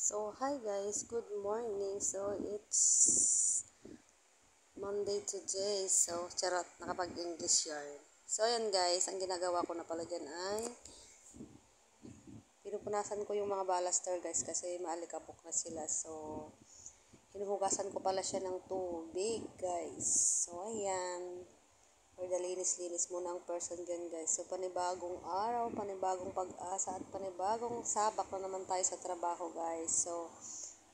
So, hi guys, good morning. So, it's Monday today. So, charot, nakapag-English yarn. So, ayan guys, ang ginagawa ko na pala dyan ay pinupunasan ko yung mga balaster guys kasi maalikabok na sila. So, hinuhugasan ko pala siya ng tubig guys. So, ayan. For the linis-linis muna ang person dyan guys. So, panibagong araw, panibagong pag-asa at panibagong sabak na naman tayo sa trabaho guys. So,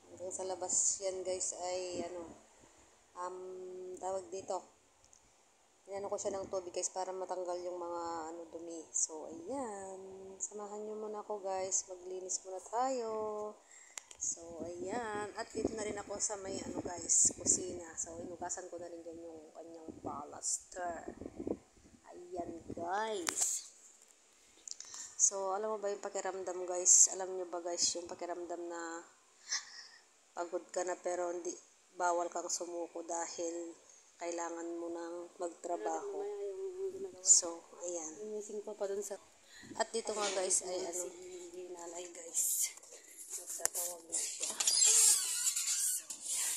hanggang sa labas yan guys ay tawag dito. Inano ko siya ng tubig guys para matanggal yung mga dumi. So, ayan. Samahan nyo muna ako guys. Maglinis muna tayo. So, ayan. At dito na rin ako sa may guys, kusina. So, inugasan ko na rin dyan yung kanyang balaster. Ayan guys. So, alam mo ba yung pakiramdam guys? Alam nyo ba guys yung pakiramdam na pagod ka na pero hindi bawal kang sumuko dahil kailangan mo nang magtrabaho. So, ayan. Inising ko pa dun sa... At dito nga guys ay si nanay guys. Nagtatawag na siya. So, ayan.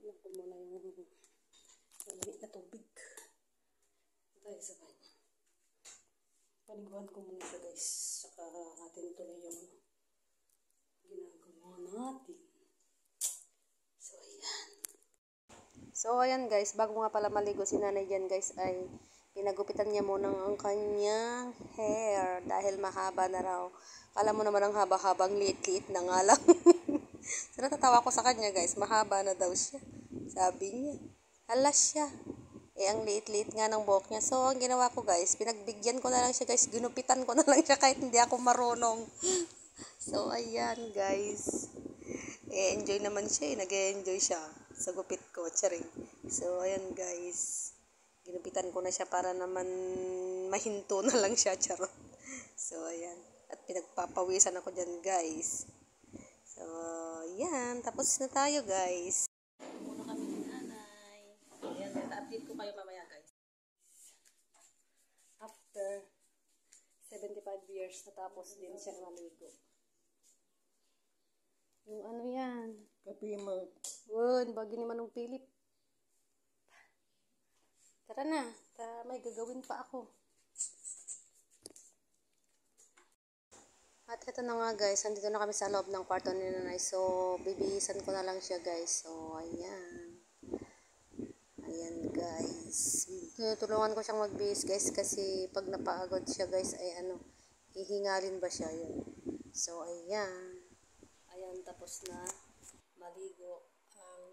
Ito muna yung malamig na tubig. Tayo sa kanya. Paniguan ko muna siya guys. Saka natin tuloy yung ginagawa natin. So, ayan. So, ayan guys. Bago nga pala maligo si nanay dyan guys ay pinagupitan niya muna ang kanyang hair dahil mahaba na raw. Kala mo naman ang haba-habang liit-liit na nga lang. So, natatawa ko sa kanya guys. Mahaba na daw siya. Sabi niya. Hala siya. Ang liit-liit nga ng buhok niya. So, ang ginawa ko guys, pinagbigyan ko na lang siya guys. Ginupitan ko na lang siya kahit hindi ako marunong. So, ayan guys. Enjoy naman siya. Nag-enjoy siya sa gupit ko. Charing. So, ayan guys. Ginupitan ko na siya para naman mahinto na lang siya. Charot. So, ayan. At pinagpapawisan ako dyan guys. So, ayan. Tapos na tayo guys. Muna kami ni nanay. Ayan. Update ko kayo mamaya guys. After 75 years, natapos din siya maligo. Yung yan? Kapi mo. Wun, bagi ni Manong Philip. Tara na, may gagawin pa ako. At ito na nga guys, andito na kami sa loob ng kwarto ni nanay. So, bibihisan ko na lang siya guys. So, ayan. Ayan guys. Tulungan ko siyang magbihis guys kasi pag napagod siya guys ay hihingalin ba siya yun. So, ayan. Ayan, tapos na maligo ang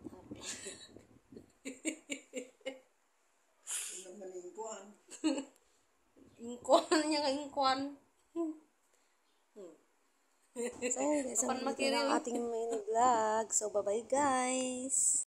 happy. Ingkuan. Ingkuan niya nga, ingkuan. So, ayan guys, ang ating mini vlog. So, bye-bye guys.